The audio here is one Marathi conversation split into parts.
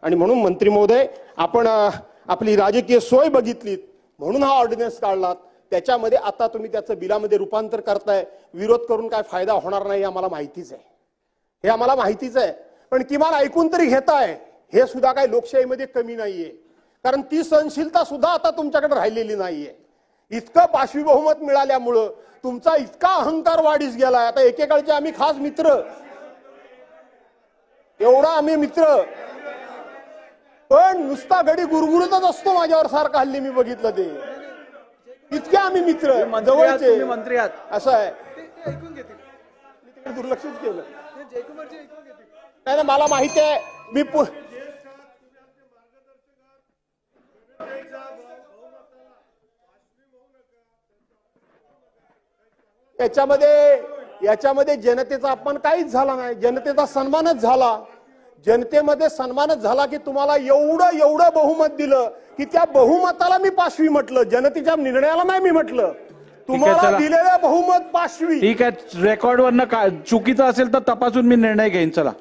आणि म्हणून मंत्री महोदय आपण आपली राजकीय सोय बघितलीत म्हणून हा ऑर्डिनन्स काढलात। त्याच्यामध्ये आता तुम्ही त्याचं बिलामध्ये रूपांतर करताय, विरोध करून काय फायदा होणार नाही आम्हाला माहितीच आहे, हे आम्हाला माहितीच आहे, पण किमान ऐकून तरी घेताय हे सुद्धा काही लोकशाहीमध्ये कमी नाहीये, कारण ती सहनशीलता सुद्धा आता तुमच्याकडे राहिलेली नाहीये। इतकं पाशवी बहुमत मिळाल्यामुळं तुमचा इतका अहंकार वाढीस गेलाय। आता एकेकाळचे आम्ही खास मित्र, एवढा आम्ही मित्र, पण नुसता घडी गुरगुरतच असतो माझ्यावर सारखा, हल्ली मी बघितलं ते इतके आम्ही मित्र जवळचे मंत्री आहात असं आहे। ऐकून घेतील, दुर्लक्षच केलं जयकुमारजी ऐकून घेतील। नाही ना, मला माहिती आहे मी याच्यामध्ये जनतेचा अपमान काहीच झाला नाही, जनतेचा सन्मानच झाला। जनतेमध्ये सन्मानच झाला की तुम्हाला एवढं बहुमत दिलं की त्या बहुमताला मी पाशवी म्हटलं, जनतेच्या निर्णयाला नाही मी म्हटलं, तुम्हाला दिलेलं बहुमत पाशवी। ठीक आहे, रेकॉर्डवरनं चुकीचं असेल तर तपासून मी निर्णय घेईन। चला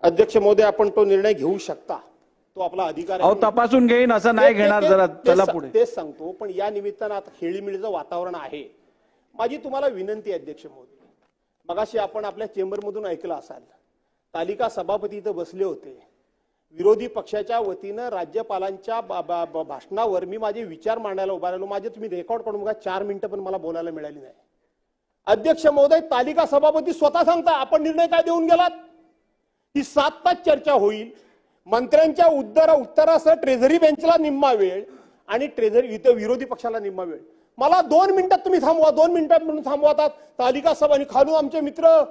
अध्यक्ष महोदय, आपण तो निर्णय घेऊ शकता, तो आपला अधिकार आहे। तपासून घेईन असं नाही घेणार, जरा चला पुढे। तेच सांगतो, पण या निमित्तानं आता खेळीमेळीचं वातावरण आहे। माझी तुम्हाला विनंती आहे अध्यक्ष महोदय, मगाशी आपण आपल्या चेंबरमधून ऐकलं असाल, तालिका सभापती इथं बसले होते, विरोधी पक्षाच्या वतीनं राज्यपालांच्या भाषणावर मी माझे विचार मांडायला उभा राहिलो। माझे तुम्ही रेकॉर्ड करून बघा, 4 मिनिटं पण मला बोलायला मिळाली नाही। अध्यक्ष महोदय, तालिका सभापती स्वतः सांगता आपण निर्णय काय देऊन गेलात की 7 तास चर्चा होईल, मंत्र्यांच्या उत्तरासह ट्रेझरी बेंचला निम्मा वेळ आणि ट्रेझरी इथं विरोधी पक्षाला निम्मा वेळ। मला 2 मिनिटात तुम्ही थांबवा, 2 मिनिटात म्हणून थांबवतात तालिका सभा, आणि खालून आमचे मित्र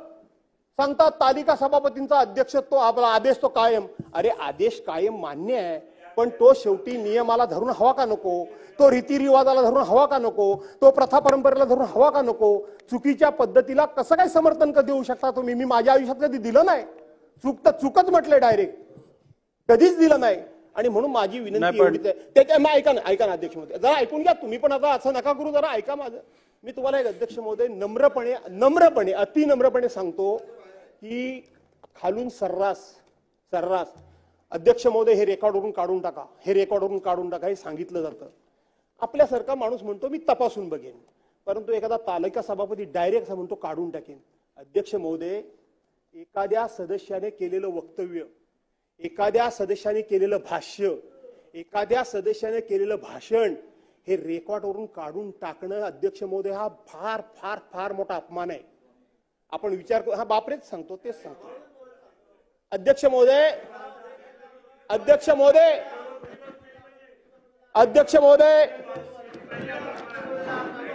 सांगतात तालिका सभापतींचा अध्यक्षत्व आपला आदेश तो कायम। अरे आदेश कायम मान्य आहे, पण तो शेवटी नियमाला धरून हवा का नको, तो रीतिरिवाजाला धरून हवा का नको, तो प्रथा परंपरेला धरून हवा का नको? चुकीच्या पद्धतीला कसं काय समर्थन देऊ शकता तुम्ही? मी माझ्या आयुष्यात कधी दिलं नाही, चूक तर चूकच म्हटलंय, डायरेक्ट कधीच दिलं नाही। आणि म्हणून माझी विनंती एवढीच आहे, त्याच्या ऐका ना अध्यक्ष महोदय, जरा ऐकून घ्या तुम्ही पण, आता असं नका करू, जरा ऐका माझं। मी तुम्हाला एक अध्यक्ष महोदय नम्रपणे अति नम्रपणे सांगतो की खालून सर्रास अध्यक्ष महोदय हे रेकॉर्डवरून काढून टाका, हे रेकॉर्डवरून काढून टाका, हे सांगितलं जातं। आपल्यासारखा माणूस म्हणतो मी तपासून बघेन, परंतु एखादा तालिका सभापती डायरेक्ट म्हणतो काढून टाकेन। अध्यक्ष महोदय, एखाद्या सदस्याने केलेलं वक्तव्य, एखाद्या सदस्याने केलेलं भाष्य, एखाद्या सदस्याने केलेलं भाषण हे रेकॉर्डवरून काढून टाकणं अध्यक्ष महोदय हा फार फार फार मोठा अपमान आहे। आपण विचार करू, हा बापरेच सांगतो, तेच सांगतो अध्यक्ष महोदय।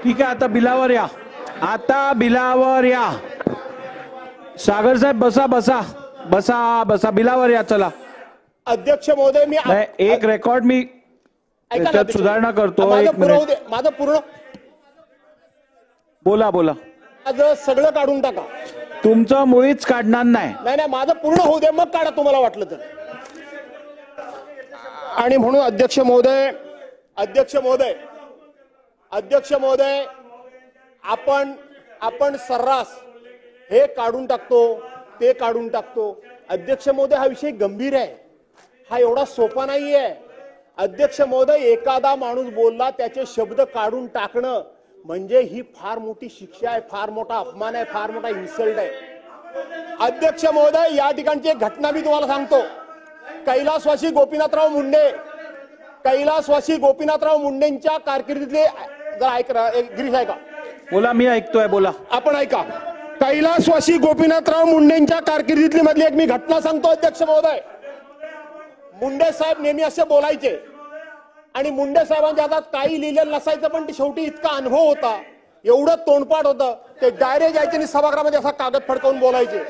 ठीक आहे, आता बिलावर या, सागर साहेब बसा बिलावर या। चला अध्यक्ष महोदय, मी एक रेकॉर्ड मी त्याच्यात सुधारणा करतो, माझं पूर्ण बोला माझं सगळं काढून टाका, तुमचं मुळीच काढणार नाही, माझं पूर्ण होऊ दे, मग काढा तुम्हाला वाटलं तर। आणि म्हणून अध्यक्ष महोदय आपण सर्रास हे काढून टाकतो, ते काढून टाकतो। अध्यक्ष महोदय, हा विषय गंभीर आहे, हा एवढा सोपा नाहीये। अध्यक्ष महोदय, एखादा माणूस बोलला त्याचे शब्द काढून टाकणं म्हणजे ही फार मोठी शिक्षा आहे, फार मोठा अपमान आहे, फार मोठा इन्सल्ट आहे। अध्यक्ष महोदय, या ठिकाणची एक घटना मी तुम्हाला सांगतो। कैलासवासी गोपीनाथराव मुंडेंच्या कारकिर्दीतले, जरा ऐका, गिरीश ऐका, बोला, मी ऐकतोय, बोला, आपण ऐका। कैलासवासी गोपीनाथराव मुंडेंच्या कारकिर्दीतली मधली एक मी घटना सांगतो अध्यक्ष महोदय। मुंडे साहेब नेहमी असे बोलायचे आणि मुंडे साहेबांच्या हातात काही लिहिलेलं नसायचं, पण शेवटी इतका अनुभव होता, एवढं तोंडपाठ होतं, ते डायरेक्ट यायचे आणि सभागृहामध्ये असा कागद फडकवून बोलायचे।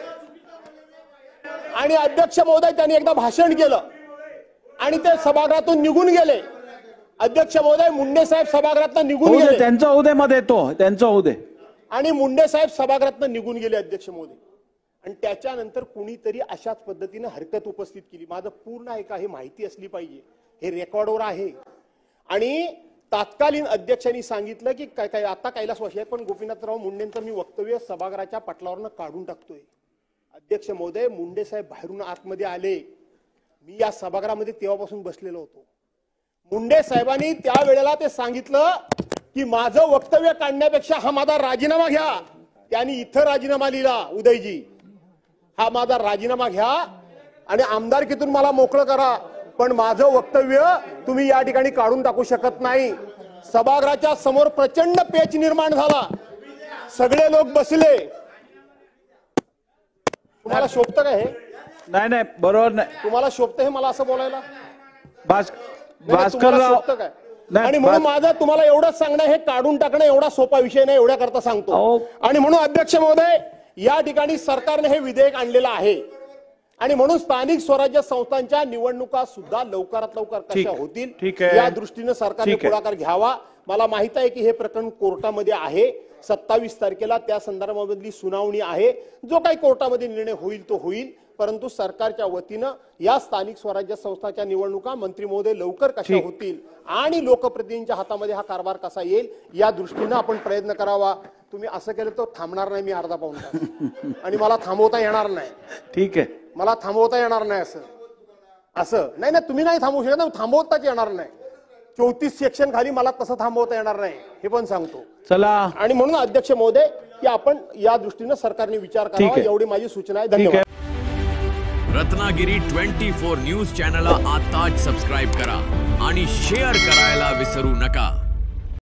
आणि अध्यक्ष महोदय, त्यांनी एकदा भाषण केलं आणि ते सभागृहातून निघून गेले। अध्यक्ष महोदय, मुंडे साहेब सभागृहातून निघून गेले, त्यांचा उदय मध्ये येतो, त्यांचा उदय, आणि मुंडे साहेब सभागृहातून निघून गेले अध्यक्ष महोदय। आणि त्याच्यानंतर कुणीतरी अशाच पद्धतीने हरकत उपस्थित केली। माझं पूर्ण ऐका, हे माहिती असली पाहिजे, हे रेकॉर्डवर आहे। आणि तात्कालीन अध्यक्षांनी सांगितलं की काय आता कैलासवासी आहे, पण गोपीनाथराव मुंडेंचं मी वक्तव्य सभागृहाच्या पटलावरनं काढून टाकतोय। अध्यक्ष महोदय, मुंडे साहेब बाहेरून आतमध्ये आले, मी या सभागृहामध्ये तेव्हापासून बसलेलो होतो. मुंडे साहेबांनी त्यावेळेला ते सांगितलं की माझं वक्तव्य काढण्यापेक्षा हा माझा राजीनामा घ्या. त्यांनी इथं राजीनामा लिहिला, उदयजी हा माझा राजीनामा घ्या आणि आमदारकीतून मला मोकळं करा, पण माझं वक्तव्य तुम्ही या ठिकाणी काढून टाकू शकत नाही. सभागृहाच्या समोर प्रचंड पेच निर्माण झाला, सगळे लोक बसले. तुम्हाला शोभतं का हे? नाही नाही बरोबर नाही. तुम्हाला शोभतं हे मला असं बोलायला? तुम्हाला भास्करराव शोभतं काय? आणि म्हणून माझं तुम्हाला एवढंच सांगणं, हे काढून टाकणं एवढा सोपा विषय नाही, एवढ्या करता सांगतो. अहो. आणि म्हणून अध्यक्ष महोदय, या ठिकाणी सरकारने हे विधेयक आणलेलं आहे आणि म्हणून स्थानिक स्वराज्य संस्थांच्या निवडणुका सुद्धा लवकरात लवकर ठीक कशा आहे. होतील आहे. या दृष्टीने सरकारने ठीक आहे. पुढाकार घ्यावा. मला माहित आहे की हे प्रकरण कोर्टामध्ये आहे. 27 तारखेला त्या संदर्भामधली सुनावणी आहे. जो काही कोर्टामध्ये निर्णय होईल तो होईल, परंतु सरकारच्या वतीनं या स्थानिक स्वराज्य संस्थांच्या निवडणुका मंत्री महोदय लवकर कशा ठीक. होतील आणि लोकप्रतिनिधींच्या हातामध्ये हा कारभार कसा येईल या दृष्टीनं आपण प्रयत्न करावा. तुम्ही असं केलं तर थांबणार नाही मी अर्धा पाऊण तास आणि मला थांबवता येणार नाही. ठीक आहे. मला थांबवता येणार नाही असं नाही ना, तुम्ही नाही थांबवू शकत ना, थांबवताच येणार नाही. 34 सेक्शन खाली मला तसं थांबवता येणार नाही हे पण सांगतो. चला आणि म्हणून अध्यक्ष महोदय की आपण या दृष्टीनं सरकारने विचार ठीक करावा, आहे. एवढी माझी सूचना आहे. ठीक धन्यवाद. आहे. रत्नागिरी 24 न्यूज चॅनलला आताच सबस्क्राईब करा आणि शेअर करायला विसरू नका.